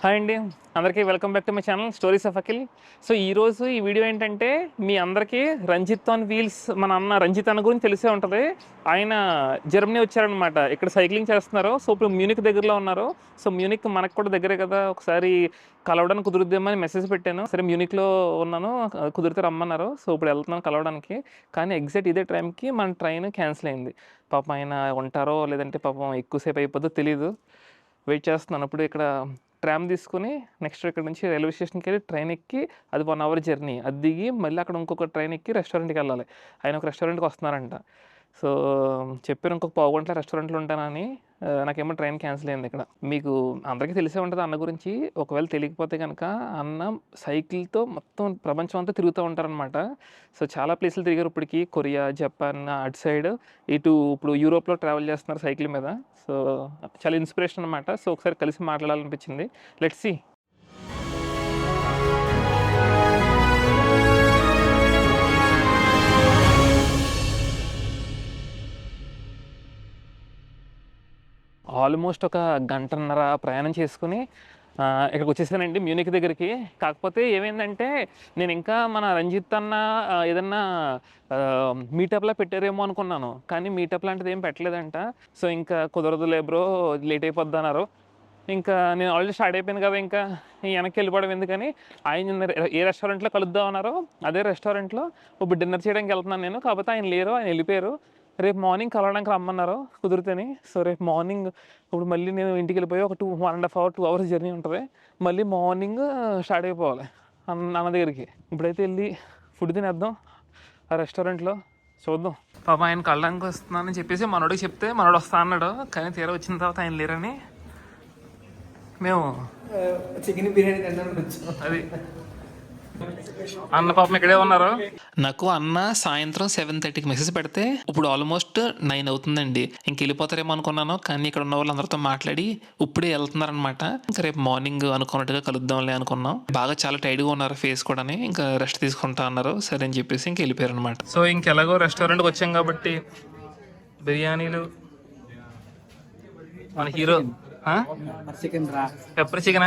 Hi అండి, అందరికీ welcome back to my channel stories of Akhil. So ఈరోజు ఈ వీడియో ఏంటంటే మీ అందరికీ రంజిత్ ఆన్ వీల్స్ మన అన్న రంజిత్ అన్న గురించి తెలిసే ఉంటుంది. ఆయన జర్మనీ వచ్చారనమాట, ఇక్కడ సైక్లింగ్ చేస్తున్నారు. సో ఇప్పుడు మ్యూనిక్ దగ్గరలో ఉన్నారు. సో మ్యూనిక్ మనకు కూడా దగ్గరే కదా, ఒకసారి కలవడానికి కుదురుద్దామని మెసేజ్ పెట్టాను. సరే మ్యూనిక్లో ఉన్నాను, కుదిరితే రమ్మన్నారు. సో ఇప్పుడు వెళ్తున్నాను కలవడానికి. కానీ ఎగ్జాక్ట్ ఇదే టైంకి మన ట్రైన్ క్యాన్సిల్ అయింది. పాపం ఆయన ఉంటారో లేదంటే పాపం ఎక్కువసేపు అయిపోతుందో తెలీదు. వెయిట్ చేస్తున్నాను. అప్పుడు ఇక్కడ ట్రామ్ తీసుకుని నెక్స్ట్ ఇక్కడ నుంచి రైల్వే స్టేషన్కి వెళ్ళి ట్రైన్ ఎక్కి అది 1 అవర్ జర్నీ, అది దిగి మళ్ళీ అక్కడ ఇంకొక ట్రైన్ ఎక్కి రెస్టారెంట్కి వెళ్ళాలి. ఆయన ఒక రెస్టారెంట్కి వస్తున్నారంట. సో చెప్పారు ఇంకొక పావు గంటల రెస్టారెంట్లో ఉంటానని. నాకేమో ట్రైన్ క్యాన్సిల్ అయింది. ఇక్కడ మీకు అందరికీ తెలిసే ఉంటుంది అన్న గురించి. ఒకవేళ తెలియకపోతే కనుక అన్న సైకిల్తో మొత్తం ప్రపంచం అంతా తిరుగుతూ ఉంటారనమాట. సో చాలా ప్లేసులు తిరిగారు ఇప్పటికి, కొరియా, జపాన్, అటు సైడ్, ఇటు ఇప్పుడు యూరోప్లో ట్రావెల్ చేస్తున్నారు సైకిల్ మీద. సో చాలా ఇన్స్పిరేషన్ అనమాట. సో ఒకసారి కలిసి మాట్లాడాలనిపించింది. Let's see. ఆల్మోస్ట్ ఒక గంటన్నర ప్రయాణం చేసుకుని ఇక్కడికి వచ్చేసానండి, మ్యూనిక్ దగ్గరికి. కాకపోతే ఏమైందంటే నేను ఇంకా మన రంజిత్ అన్న ఏదన్నా మీటప్లా పెట్టారేమో అనుకున్నాను, కానీ మీటప్ లాంటిది ఏం పెట్టలేదంట. సో ఇంకా కుదరదులే బ్రో, లేట్ అయిపోద్ది అన్నారు. ఇంకా నేను ఆల్రెడీ స్టార్ట్ అయిపోయింది కదా, ఇంకా వెనక్కి వెళ్ళిపోవడం ఎందుకని ఆయన ఏ రెస్టారెంట్లో కలుద్దాం అన్నారో అదే రెస్టారెంట్లో ఇప్పుడు డిన్నర్ చేయడానికి వెళ్తున్నాను నేను. కాకపోతే ఆయన లేరు, ఆయన వెళ్ళిపోయారు. రేపు మార్నింగ్ కలవడానికి రమ్మన్నారు కుదిరితేని. సో రేపు మార్నింగ్ ఇప్పుడు మళ్ళీ నేను ఇంటికి వెళ్ళిపోయి ఒక 1.5 అవర్ 2 అవర్స్ జర్నీ ఉంటుంది. మళ్ళీ మార్నింగ్ స్టార్ట్ అయిపోవాలి అన్న దగ్గరికి. ఇప్పుడైతే వెళ్ళి ఫుడ్ తినేద్దాం ఆ రెస్టారెంట్లో, చూద్దాం. పాప ఆయన కలడానికి వస్తున్నానని చెప్పేసి మనోడికి చెప్తే మనోడు వస్తా అన్నాడు. కానీ తీరా వచ్చిన తర్వాత ఆయన లేరని మేము చికెన్ బిర్యానీ తినడానికి వచ్చాం. అది అన్న పాపం ఇక్కడే ఉన్నారు. నాకు అన్న సాయంత్రం 7:30కి మెసేజ్ పెడితే ఇప్పుడు ఆల్మోస్ట్ 9 అవుతుందండి. ఇంక వెళ్ళిపోతారేమో అనుకున్నాను, కానీ ఇక్కడ ఉన్న వాళ్ళందరితో మాట్లాడి ఇప్పుడే వెళ్తున్నారనమాట. ఇంకా రేపు మార్నింగ్ అనుకున్నట్టుగా కలుద్దాంలే అనుకున్నాం. బాగా చాలా టైడ్గా ఉన్నారు, ఫేస్ కూడా. ఇంకా రెస్ట్ తీసుకుంటా అన్నారు. సరే అని చెప్పేసి ఇంక వెళ్ళిపోయారు అనమాట. సో ఇంకెలాగో రెస్టారెంట్కి వచ్చాం కాబట్టి బిర్యానీలు మన hero pepper chicken,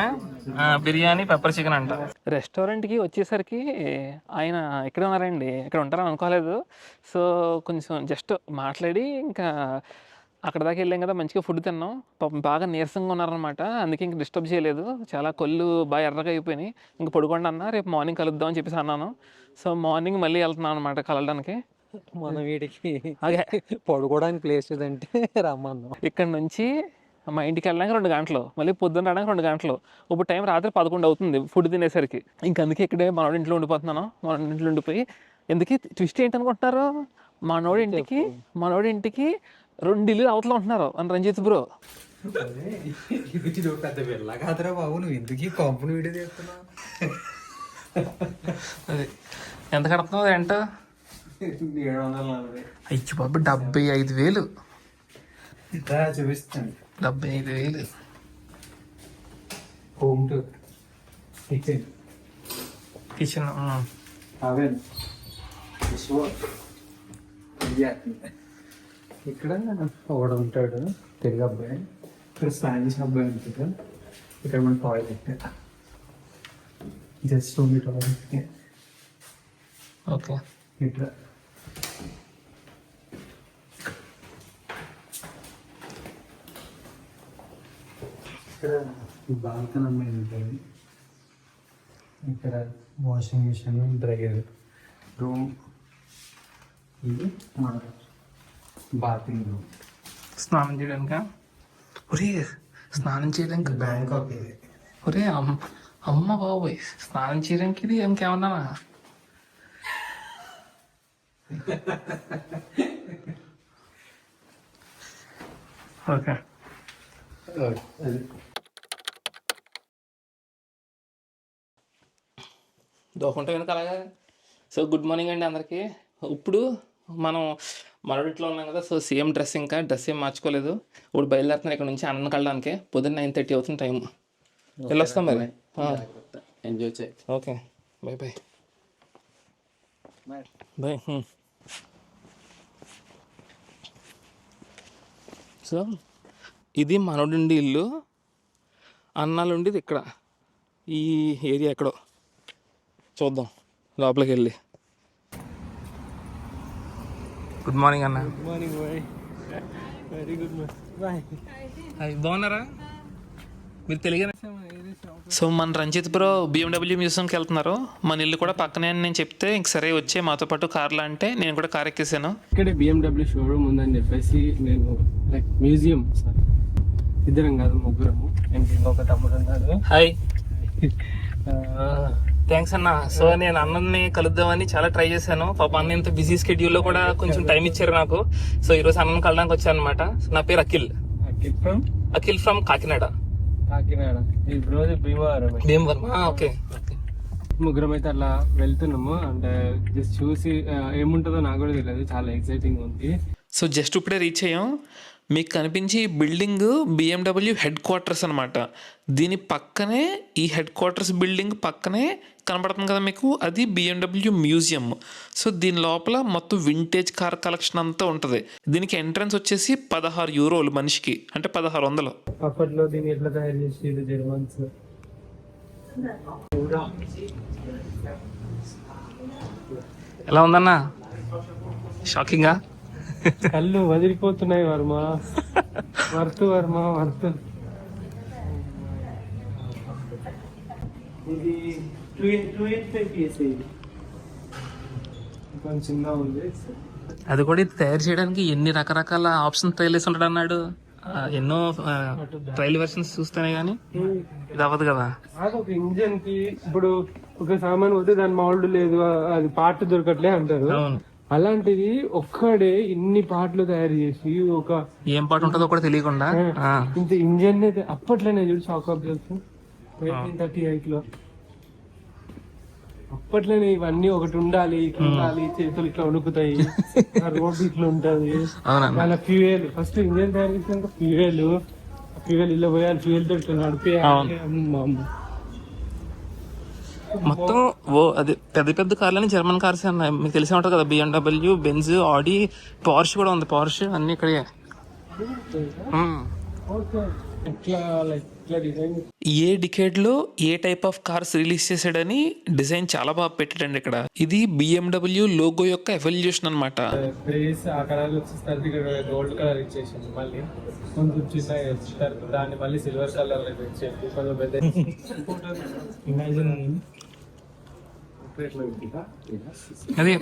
biryani pepper chicken అంట. రెస్టారెంట్కి వచ్చేసరికి ఆయన ఇక్కడ ఉన్నారండి, ఇక్కడ ఉంటారని అనుకోలేదు. సో కొంచెం జస్ట్ మాట్లాడి ఇంకా అక్కడ దాకా వెళ్ళాం కదా, మంచిగా ఫుడ్ తిన్నాం. పాపం బాగా నీరసంగా ఉన్నారనమాట, అందుకే ఇంక డిస్టర్బ్ చేయలేదు. చాలా కొళ్ళు బాగా ఎర్రగా అయిపోయినాయి. ఇంక పడుకోండి అన్న, రేపు మార్నింగ్ కలుద్దాం అని చెప్పేసి అన్నాను. సో మార్నింగ్ మళ్ళీ వెళ్తున్నాను అనమాట కలవడానికి. మన వీడికి పడుకోవడానికి ప్లేస్ ఏదంటే రమ్మన్నాం. ఇక్కడ నుంచి మా ఇంటికి వెళ్ళడానికి 2 గంటలు, మళ్ళీ పొద్దున్న రావడానికి 2 గంటలు. ఇప్పుడు టైం రాత్రి 11 అవుతుంది ఫుడ్ తినేసరికి. ఇంక అందుకే ఇక్కడే మనోడి ఇంట్లో ఉండిపోతున్నాను. మనోడి ఇంట్లో ఉండిపోయి ఎందుకు ట్విస్ట్ ఏంటనుకుంటున్నారు, మనోడి ఇంటికి 2 ఇల్లు అవతల ఉంటున్నారు అని రంజిత్ బ్రో. పెద్ద పిల్ల కాదురా బాబు, నువ్వు ఎందుకు కంపెనీ వీడియో చేస్తున్నావు? అది ఎంత కడుతున్నావు ఏంట? 740. అయ్యి బాబు, 75,000. చూపిస్తాను. 75,000. హోమ్ టు కిచెన్ అవెన్ ఇక్కడ ఒకడు ఉంటాడు తెలుగు అబ్బాయి, ఇక్కడ స్పానిష్ అబ్బాయి ఉంటుంది. ఇక్కడ మన toilet, just only toilet. Okay, ఇట్లా ఇక్కడ బాల్కన్ అమ్మాయి ఉంటుంది. ఇక్కడ వాషింగ్ మిషన్, డ్రైయర్, రూమ్. ఇది మన బాతింగ్ రూమ్. స్నానం చేయడానికి. ఒరే స్నానం చేయడానికి బ్యాంకాక్ ఇది. ఒరే అమ్మ బాబోయ్, స్నానం చేయడానికి ఇది ఇంకేమన్నా? ఓకే, దోకుంటే వెనుక అలాగా. సో గుడ్ మార్నింగ్ అండి అందరికీ. ఇప్పుడు మనం మనోడిట్లో ఉన్నాం కదా. సో సేమ్ డ్రెస్, ఇంకా డ్రెస్ ఏం మార్చుకోలేదు. ఇప్పుడు బయలుదేరుతున్నాను ఇక్కడ నుంచి అన్నం కలడానికి. పొద్దున్న 9:30 అవుతుంది టైం. వెళ్ళొస్తాం మరి. ఎంజాయ్ చేయి. Okay, bye bye bye. So ఇది మనోడి ఇల్లు. అన్నాలు ఉండేది ఇక్కడ ఈ ఏరియా ఎక్కడో చూద్దాం లోపలికి వెళ్ళి. గుడ్ మార్నింగ్ అన్న. Good morning boy. Very good boy. బాగున్నారా? మీరు తెలుగు. సో మన రంజిత్ బ్రో BMW మ్యూజియంకి వెళ్తున్నారు. మన ఇల్లు కూడా పక్కనే అని నేను చెప్తే ఇంక సరే వచ్చే మాతో పాటు కార్లో అంటే నేను కూడా కార్ ఎక్కేసాను. ఇక్కడ BMW షోరూమ్ ఉందని చెప్పేసి నేను లైక్ మ్యూజియం ఇద్దరం కాదు ముగ్గురము, ఇంకొక తమ్ముడు ఉన్నాడు. హాయ్. థ్యాంక్స్ అన్న. సో నేను అన్నని కలుద్దామని చాలా ట్రై చేశాను. పాప అన్న ఇంత బిజీ స్కెడ్యూల్లో కూడా కొంచెం టైం ఇచ్చారు నాకు. సో ఈరోజు అన్నని కలడానికి వచ్చాను అనమాట. నా పేరు అఖిల్. అఖిల్ ఫ్రమ్ కాకినాడ. ఈ రోజు భీమవరం. ఓకే. ముగ్గురం అయితే అలా వెళ్తున్నాము. అంటే జస్ట్ చూసి ఏముంటుందో నాకు కూడా తెలియదు, చాలా ఎక్సైటింగ్ ఉంది. సో జస్ట్ ఇప్పుడే రీచ్ అయ్యాం. మీకు కనిపించి బిల్డింగ్ BMW హెడ్ క్వార్టర్స్ అనమాట. దీని పక్కనే ఈ హెడ్ క్వార్టర్స్ బిల్డింగ్ పక్కనే కనబడుతుంది కదా మీకు, అది BMW మ్యూజియం. సో దీని లోపల మొత్తం వింటేజ్ కార్ కలెక్షన్ అంతా ఉంటుంది. దీనికి ఎంట్రన్స్ వచ్చేసి €16 మనిషికి, అంటే 1600. అప్పట్లో దీన్ని ఎట్లా తయారు చేసి జర్మన్స్. ఎలా ఉందన్నా? షాకింగా? కళ్ళు వదిలిపోతున్నాయి వర్మ. వర్త్ ఇది 285 కొంచెం చిన్నగా ఉంది. అది కూడా ఇది తయారు చేయడానికి ఎన్ని రకరకాల ఆప్షన్ ట్రైల్ వేసి ఉంటాడు అన్నాడు. ఎన్నో ట్రైల్ వెర్షన్స్ చూస్తేనే గానీ ఇది అవ్వదు కదా. ఒక ఇంజన్ కి ఇప్పుడు ఒక సామాన్ పోతే దాని మౌల్డ్ లేదు, అది పార్ట్ దొరకట్లే అంటారు. అలాంటిది ఒక్కడే ఇన్ని పార్ట్లు తయారు చేసి ఒక ఏం పాట ఉంటుందో కూడా తెలియకుండా ఇంత ఇంజన్ అయితే అప్పట్లోనే చూడు షాక్ అబ్జర్వ్స్ 1938 లో. అప్పట్లోనే ఇవన్నీ ఒకటి ఉండాలి, ఇట్లా ఉండాలి, చేతులు ఇట్లా ఉడుకుతాయి, రోడ్ ఇట్లా ఉంటది. అలా ఫ్యూయల్ ఫస్ట్ ఇంజన్ తయారు చేసినాక ఫ్యూయల్ ఇలా పోయాలి, ఫ్యూయల్ తో ఇట్లా నడిపేయాలి. మొత్తం అది పెద్ద పెద్ద కార్లని జర్మన్ కార్స్ అన్నాయి. మీకు తెలిసే ఉంటుంది కదా, BMW, బెంజ్, ఆడి, పార్ష్ కూడా ఉంది. పార్ష్ అన్ని ఇక్కడే. ఏ డికేడ్ లో ఏ టైప్ ఆఫ్ కార్స్ రిలీజ్ చేశాడని డిజైన్ చాలా బాగా పెట్టాడండి ఇక్కడ. ఇది BMW లోగో యొక్క ఎవల్యూషన్ అనమాట. గోల్డ్ కలర్ ఇచ్చేసింది, మళ్ళీ కొంచెం చిన్న దాన్ని మళ్ళీ సిల్వర్ కలర్ ఇచ్చేసి కొంచెం పెద్ద. అది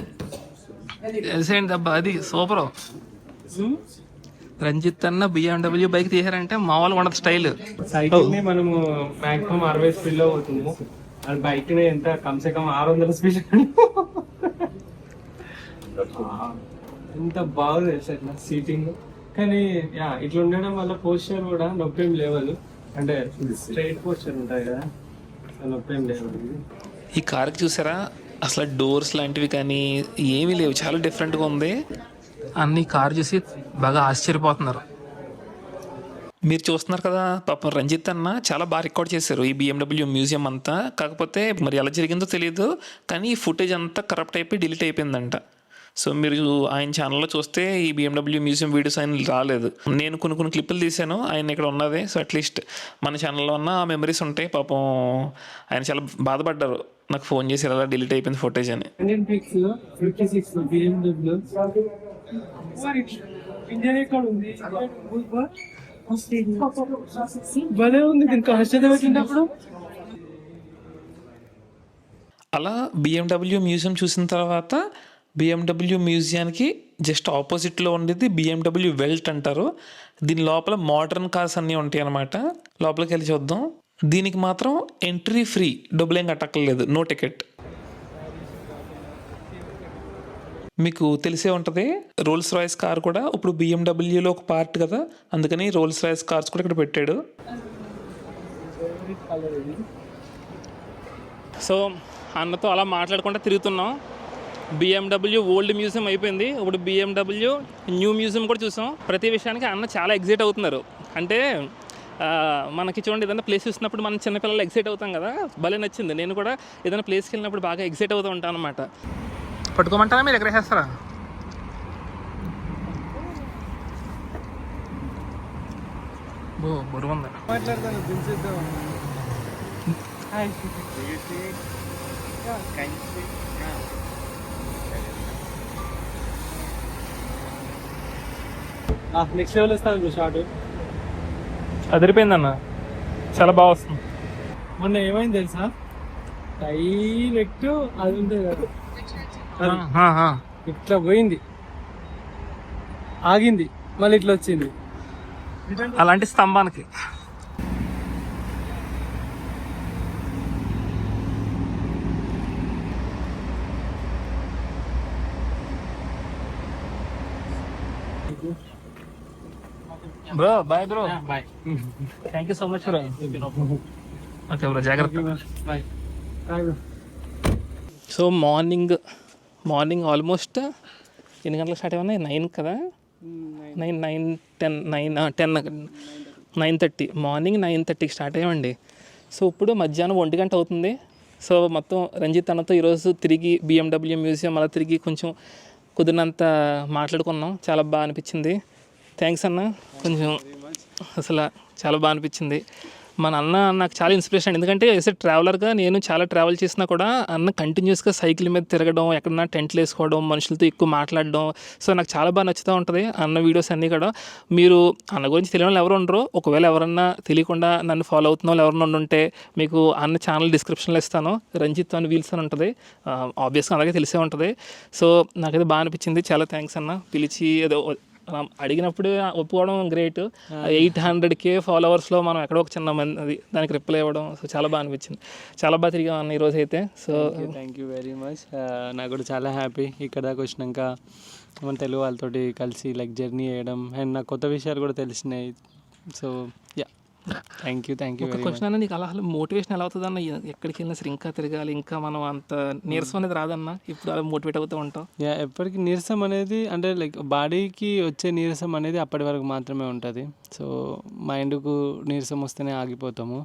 అబ్బా, అది సూపర్. రంజిత్ అన్న BMW బైక్ తీసారంటే మామూలు ఉండదు స్టైల్. సైకిల్ ని మనము మాక్సిమం 60 స్పీడ్ లో పోతున్నాము, అండ్ బైక్ ని ఎంత కమ్సే కమ్ 600 స్పీడ్. ఎంత బాగుంది సార్ సీటింగ్. కానీ ఇట్లా ఉండడం వల్ల పోస్చర్ కూడా నొప్పి ఏం లేవదు, అంటే స్ట్రైట్ పోస్చర్ ఉంటాయి కదా, నొప్పి ఏం లేవదు. ఈ కార్కి చూసారా అసలు డోర్స్ లాంటివి కానీ ఏమీ లేవు, చాలా డిఫరెంట్గా ఉంది. అన్ని కార్ చూసి బాగా ఆశ్చర్యపోతున్నారు. మీరు చూస్తున్నారు కదా, పాపం రంజిత్ అన్న చాలా బాగా రికార్డ్ చేశారు ఈ BMW మ్యూజియం అంతా. కాకపోతే మరి ఎలా జరిగిందో తెలియదు, కానీ ఈ ఫుటేజ్ అంతా కరప్ట్ అయిపోయి డిలీట్ అయిపోయిందంట. సో మీరు ఆయన ఛానల్లో చూస్తే ఈ BMW మ్యూజియం వీడియోస్ ఆయన రాలేదు. నేను కొన్ని క్లిప్పులు తీశాను, ఆయన ఇక్కడ ఉన్నది. సో అట్లీస్ట్ మన ఛానల్లో ఉన్న ఆ మెమరీస్ ఉంటాయి. పాపం ఆయన చాలా బాధపడ్డారు, నాకు ఫోన్ చేసి ఎలా డిలీట్ అయిపోయింది ఫుటేజ్ అని. అలా BMW మ్యూజియం చూసిన తర్వాత BMW మ్యూజియానికి జస్ట్ ఆపోజిట్లో ఉండేది BMW వెల్ట్ అంటారు. దీని లోపల మోడర్న్ కార్స్ అన్నీ ఉంటాయి అన్నమాట. లోపలికి వెళ్ళి చూద్దాం. దీనికి మాత్రం ఎంట్రీ ఫ్రీ, డబ్బులేం కట్టక్కర్లేదు, నో టికెట్. మీకు తెలిసే ఉంటుంది, రోల్స్ రాయ్స్ కార్ కూడా ఇప్పుడు BMWలో ఒక పార్ట్ కదా, అందుకని రోల్స్ రాయ్స్ కార్స్ కూడా ఇక్కడ పెట్టాడు. సో అన్నతో అలా మాట్లాడుకుంటూ తిరుగుతున్నాం. BMW ఓల్డ్ మ్యూజియం అయిపోయింది, ఇప్పుడు BMW న్యూ మ్యూజియం కూడా చూసాం. ప్రతి విషయానికి అన్న చాలా ఎగ్జైట్ అవుతున్నారు. అంటే మనకి చూడండి, ఏదైనా ప్లేస్ చూసినప్పుడు మనం చిన్నపిల్లలు ఎగ్జైట్ అవుతాం కదా, భలే నచ్చింది. నేను కూడా ఏదైనా ప్లేస్కి వెళ్ళినప్పుడు బాగా ఎగ్జైట్ అవుతూ ఉంటాను అనమాట. పట్టుకోమంటారా మీరు ఎగరేసేస్తారా? బరువు ఉంది. మాట్లాడతాను దించేద్దాం. నెక్స్ట్ లెవెల్ ఇస్తాను షార్ట్. అదిరిపోయిందన్న, చాలా బాగా వస్తుంది. మొన్న ఏమైంది తెలుసా, డైరెక్ట్ అది ఉంటుంది కదా, ఇట్లా పోయింది, ఆగింది, మళ్ళీ ఇట్లా వచ్చింది. అలాంటి స్తంభానికి bro. Bye bro. Bye. Thank you so much bro. Okay bro, జాగ్రత్త. బాయ్. సో మార్నింగ్ ఆల్మోస్ట్ ఎన్ని గంటలకు స్టార్ట్ అయ్యాయి? 9 కదా, 9:30 మార్నింగ్ 9:30కి స్టార్ట్ అయ్యామండి. సో ఇప్పుడు మధ్యాహ్నం 1 గంట అవుతుంది. సో మొత్తం రంజిత్ అన్నతో ఈరోజు తిరిగి BMW మ్యూజియం అలా తిరిగి కొంచెం కుదిరినంత మాట్లాడుకున్నాం. చాలా బాగా అనిపించింది. థ్యాంక్స్ అన్న. కొంచెం అసలు చాలా బాగా అనిపించింది. మన అన్న నాకు చాలా ఇన్స్పిరేషన్. ఎందుకంటే యాజ్ ఎ ట్రావెలర్గా నేను చాలా ట్రావెల్ చేసినా కూడా అన్న కంటిన్యూస్గా సైకిల్ మీద తిరగడం, ఎక్కడన్నా టెంట్లు వేసుకోవడం, మనుషులతో ఎక్కువ మాట్లాడడం, సో నాకు చాలా బాగా నచ్చుతూ ఉంటుంది అన్న వీడియోస్ అన్నీ కూడా. మీరు అన్న గురించి తెలియని వాళ్ళు ఎవరు ఉండరు. ఒకవేళ ఎవరన్నా తెలియకుండా నన్ను ఫాలో అవుతున్న వాళ్ళు ఎవరన్నా ఉంటే మీకు అన్న ఛానల్ డిస్క్రిప్షన్లో ఇస్తాను. రంజిత్ అని వీల్స్ అని ఉంటుంది. ఆబ్వియస్గా అలాగే తెలిసే ఉంటుంది. సో నాకైతే బాగా అనిపించింది. చాలా థ్యాంక్స్ అన్న. పిలిచి ఏదో అడిగినప్పుడు ఒప్పుకోవడం గ్రేట్. 800K ఫాలోవర్స్లో మనం ఎక్కడో ఒక చిన్న మంది దానికి రిప్లై ఇవ్వడం, సో చాలా బాగా అనిపించింది. చాలా బాగా తిరిగాం అన్న ఈరోజు అయితే. So thank you very much. నాకు కూడా చాలా హ్యాపీ ఇక్కడ దాకా వచ్చినాక మన తెలుగు వాళ్ళతోటి కలిసి లైక్ జర్నీ చేయడం, అండ్ నాకు కొత్త విషయాలు కూడా తెలిసినాయి. So yeah, thank you very much. Question అన్న, నీకు అలా మోటివేషన్ ఎలా అవుతుంది అన్న? ఎక్కడికి వెళ్ళినా సరే ఇంకా తిరగాలి, ఇంకా మనం అంత నీరసం అనేది రాదన్న, ఇప్పుడు అలా మోటివేట్ అవుతూ ఉంటాం. యా, ఎప్పటికీ నీరసం అనేది అంటే లైక్ బాడీకి వచ్చే నీరసం అనేది అప్పటి వరకు మాత్రమే ఉంటుంది. సో మైండ్కు నీరసం వస్తేనే ఆగిపోతాము.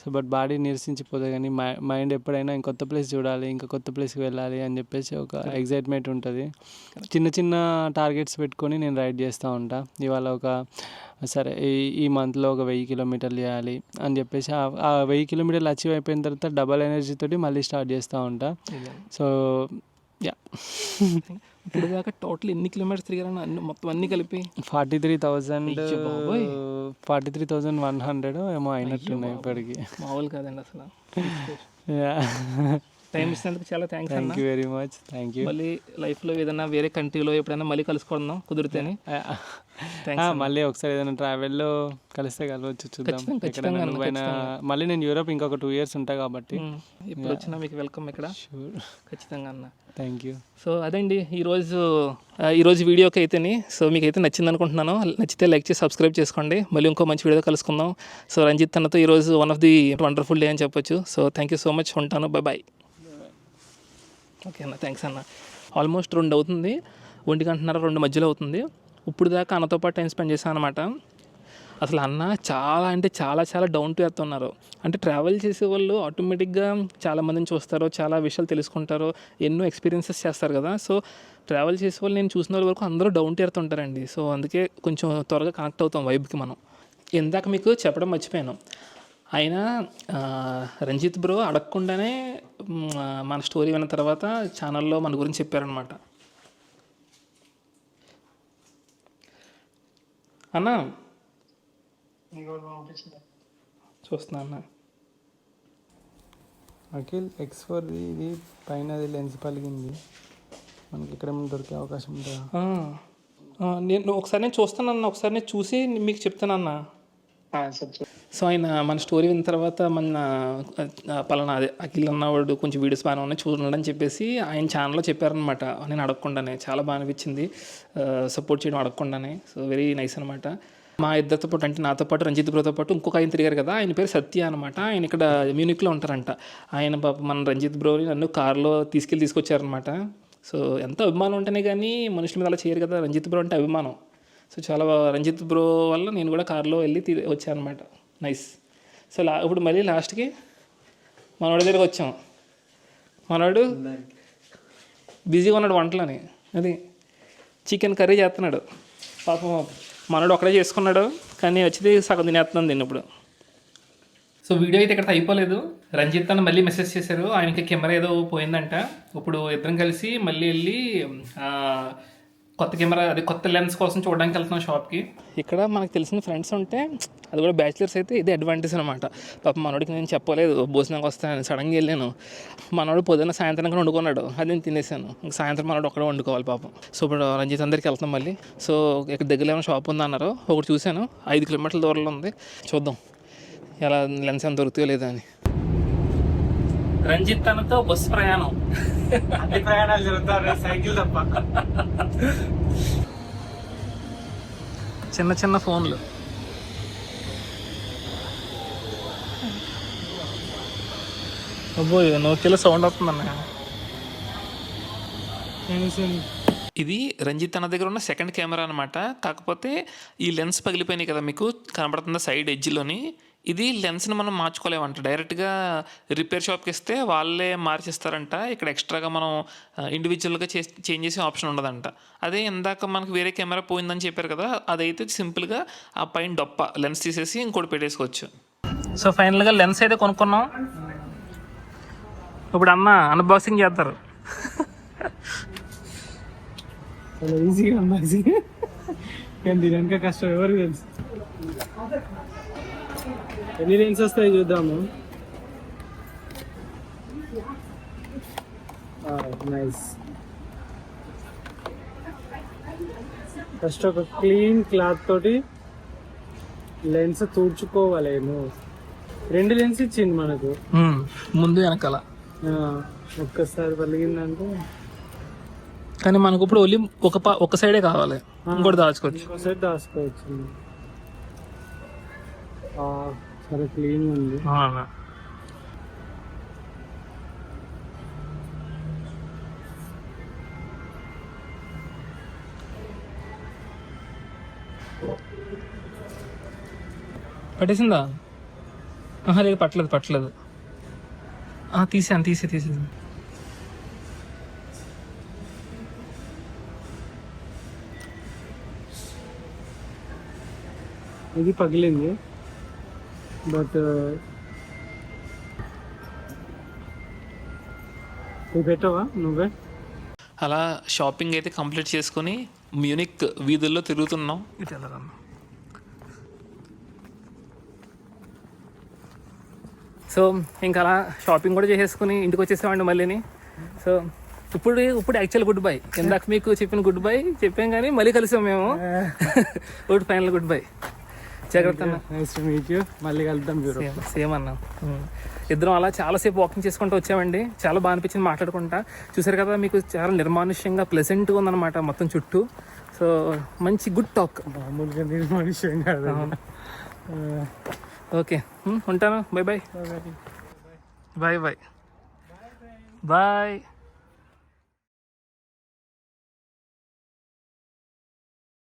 సో బట్ బాడీ నీరసించిపోతే కానీ మైండ్ ఎప్పుడైనా ఇంకొత్త ప్లేస్ చూడాలి, ఇంకా కొత్త ప్లేస్కి వెళ్ళాలి అని చెప్పేసి ఒక ఎగ్జైట్మెంట్ ఉంటుంది. చిన్న చిన్న టార్గెట్స్ పెట్టుకొని నేను రైడ్ చేస్తూ ఉంటాను. ఇవాళ సరే ఈ మంత్లో ఒక 1000 కిలోమీటర్లు చేయాలి అని చెప్పేసి ఆ 1000 కిలోమీటర్లు అచీవ్ అయిపోయిన తర్వాత డబల్ ఎనర్జీ తోటి మళ్ళీ స్టార్ట్ చేస్తూ ఉంటా. సో యా, ఇప్పుడు దాకా టోటల్ ఎన్ని కిలోమీటర్స్ తిరిగారన్న మొత్తం అన్నీ కలిపి? 43,100 ఏమో అయినట్టున్నాయి ఇప్పటికి. మామూలు కాదండి అసలు. యా, టైం ఇచ్చినందుకు చాలా థ్యాంక్స్ అన్న. Thank you very much. Thank you. మళ్ళీ లైఫ్లో ఏదైనా వేరే కంట్రీలో ఎప్పుడైనా మళ్ళీ కలుసుకుందాం కుదిరితేనే. మళ్ళీ ఒకసారి ఏదైనా ట్రావెల్లో కలిస్తే కలవచ్చు, చూద్దాం. ఎక్కడైనా మళ్ళీ నేను యూరోప్ ఇంకొక 2 years ఉంటా కాబట్టి ఇప్పుడు వచ్చినా మీకు వెల్కమ్ ఇక్కడ. ఖచ్చితంగా అన్న. Thank you. సో అదండి ఈరోజు వీడియోకి అయితేనే. సో మీకైతే నచ్చింది అనుకుంటున్నాను. నచ్చితే లైక్ చేసి సబ్స్క్రైబ్ చేసుకోండి. మళ్ళీ ఇంకో మంచి వీడియో కలుసుకుందాం. సో రంజిత్ అన్నతో ఈరోజు one of the wonderful day అని చెప్పొచ్చు. So thank you so much. ఉంటాను. బాయ్. ఓకే అన్న, థ్యాంక్స్ అన్న. ఆల్మోస్ట్ 2 అవుతుంది, 1:30 మధ్యలో అవుతుంది. ఇప్పుడు దాకా అన్నతో పాటు టైం స్పెండ్ చేశాను అనమాట. అసలు అన్న చాలా అంటే చాలా చాలా డౌన్ టు ఎర్త్ ఉన్నారు. అంటే ట్రావెల్ చేసే వాళ్ళు ఆటోమేటిక్గా చాలామందిని చూస్తారు, చాలా విషయాలు తెలుసుకుంటారు, ఎన్నో ఎక్స్పీరియన్సెస్ చేస్తారు కదా. సో ట్రావెల్ చేసే వాళ్ళు నేను చూసిన వాళ్ళ వరకు అందరూ డౌన్ టు ఎర్త్ ఉంటారండి. సో అందుకే కొంచెం త్వరగా కనెక్ట్ అవుతాం వైబ్కి మనం. ఇందాక మీకు చెప్పడం మర్చిపోయాను, ఆయన రంజిత్ బ్రో అడగకుండానే మన స్టోరీ విన్న తర్వాత ఛానల్లో మన గురించి చెప్పారనమాట. అన్నా చూస్తున్నా అన్న. అఖిల్ X4 ఇది పైన లెన్స్ పలిగింది, మనకి ఇక్కడ దొరికే అవకాశం ఉంటుందా? నేను చూస్తానన్న, ఒకసారి నేను చూసి మీకు చెప్తానన్నా. సో ఆయన మన స్టోరీ విన్న తర్వాత మన పలానా అదే అఖిల్ అన్నవాడు కొంచెం వీడియోస్ బాగానే ఉన్నాయి చూడండి అని చెప్పేసి ఆయన ఛానల్లో చెప్పారనమాట. నేను అడగకుండానే చాలా బాగా అనిపించింది, సపోర్ట్ చేయడం అడగకుండానే. సో వెరీ నైస్ అనమాట. మా ఇద్దరితో పాటు అంటే నాతో పాటు రంజిత్ బ్రోతో పాటు ఇంకొక ఆయన తిరిగారు కదా, ఆయన పేరు సత్య అనమాట. ఆయన ఇక్కడ మ్యూనిక్లో ఉంటారంట. ఆయన మన రంజిత్ బ్రోని నన్ను కార్లో తీసుకొచ్చారనమాట. సో ఎంత అభిమానం ఉంటేనే కానీ మనుషుల మీద అలా చేయరు కదా. రంజిత్ బ్రో అంటే అభిమానం. సో చాలా రంజిత్ బ్రో వల్ల నేను కూడా కార్లో వెళ్ళి వచ్చాను అనమాట. నైస్. సో ఇప్పుడు మళ్ళీ లాస్ట్కి మనవాడి దగ్గరకు వచ్చాం. మనవాడు బిజీగా ఉన్నాడు వంటలని, అది చికెన్ కర్రీ చేస్తున్నాడు. పాపం మనోడు ఒకడే చేసుకున్నాడు, కానీ వచ్చి సగం తినేస్తున్నాను దీన్ని ఇప్పుడు. సో వీడియో అయితే ఇక్కడ అయిపోలేదు. రంజిత్ అన్న మళ్ళీ మెసేజ్ చేశారు, ఆయనకి కెమెరా ఏదో పోయిందంట. ఇప్పుడు ఇద్దరం కలిసి మళ్ళీ వెళ్ళి కొత్త కెమెరా, అది కొత్త లెన్స్ కోసం చూడడానికి వెళ్తున్నాం షాప్కి. ఇక్కడ మనకు తెలిసిన ఫ్రెండ్స్ ఉంటే, అది కూడా బ్యాచిలర్స్ అయితే ఇది అడ్వాంటేజ్ అనమాట. పాపం మనోడికి నేను చెప్పలేదు భోజనానికి వస్తానని, సడన్గా వెళ్ళాను. మనోడు పొద్దున్న సాయంత్రం వండుకున్నాడు, అది నేను తినేసాను. ఇంక సాయంత్రం మనోడు ఒక్కడే వండుకోవాలి పాపం. సో ఇప్పుడు రంజిత్ అందరికి వెళ్తాం మళ్ళీ. సో ఇక్కడ దగ్గరలో ఏమైనా షాప్ ఉందన్నారు, ఒకటి చూశాను, 5 కిలోమీటర్ల దూరంలో ఉంది. చూద్దాం ఎలా లెన్స్ ఎంత దొరుకుతాయో లేదా అని. రంజిత్ అన్నతో బస్సు ప్రయాణం, అన్ని ప్రయాణాలు జరుగుతారు, సైకిల్ తప్ప. చిన్న చిన్న ఫోన్లు. అబ్బో నోకిలో సౌండ్ వస్తుందన్న. ఇది రంజిత్ అన్న దగ్గర ఉన్న సెకండ్ కెమెరా అనమాట. కాకపోతే ఈ లెన్స్ పగిలిపోయినాయి కదా, మీకు కనబడుతుందా సైడ్ ఎడ్జ్లోని. ఇది లెన్స్ని మనం మార్చుకోలేమంట, డైరెక్ట్గా రిపేర్ షాప్కి ఇస్తే వాళ్ళే మార్చిస్తారంట. ఇక్కడ ఎక్స్ట్రాగా మనం ఇండివిజువల్గా చేంజ్ చేసే ఆప్షన్ ఉండదంట. అదే ఇందాక మనకు వేరే కెమెరా పోయిందని చెప్పారు కదా, అదైతే సింపుల్గా ఆ పైన డొప్ప లెన్స్ తీసేసి ఇంకోటి పెట్టేసుకోవచ్చు. సో ఫైనల్గా లెన్స్ అయితే కొనుక్కున్నాం. ఇప్పుడు అన్న అన్బాక్సింగ్ చేస్తారు. చాలా ఈజీగా అన్బాక్సింగ్, కానీ దీని వెనక కష్టం ఎవరికి తెలుసు. ఎన్ని లెన్స్ వస్తాయి చూద్దాము. నైస్. ఫస్ట్ ఒక క్లీన్ క్లాత్ తోటి లెన్స్ తుడుచుకోవాలేమో. 2 లెన్స్ ఇచ్చింది మనకు, ముందు వెనకాల. ఒక్కసారి పలిగిందంటే, కానీ మనకు ఇప్పుడు ఓన్లీ ఒక సైడే కావాలి, ఇంకోటి దాచుకోవచ్చు. ఒకసారి దాచుకోవచ్చు. చాలా క్లీన్ ఉంది. పట్టేసిందా? లేదు పట్టలేదు. తీసేది. ఇది పగిలింది, బట్ నువ్వు పెట్టవా నువ్వే. అలా షాపింగ్ అయితే కంప్లీట్ చేసుకుని మ్యూనిక్ వీధుల్లో తిరుగుతున్నాం. సో ఇంకా అలా షాపింగ్ కూడా చేసేసుకుని ఇంటికి వచ్చేసామండి మళ్ళీని. సో ఇప్పుడు యాక్చువల్ గుడ్ బై. ఇందాక మీకు చెప్పిన గుడ్ బై చెప్పాం, కానీ మళ్ళీ కలిసాం మేము. ఇప్పుడు ఫైనల్ గుడ్ బై. జాగ్రత్త అన్న. Nice to meet you. మళ్ళీ కలుద్దాం. సేమ్ అన్న. ఇద్దరం అలా చాలాసేపు వాకింగ్ చేసుకుంటూ వచ్చామండి. చాలా బాగా అనిపించింది మాట్లాడుకుంటా. చూసారు కదా, మీకు చాలా నిర్మానుష్యంగా ప్లెజెంట్గా ఉందన్నమాట మొత్తం చుట్టూ. సో మంచి గుడ్ టాక్. మామూలుగా నిర్మానుష్యం కాదు. ఓకే, ఉంటాను. బాయ్.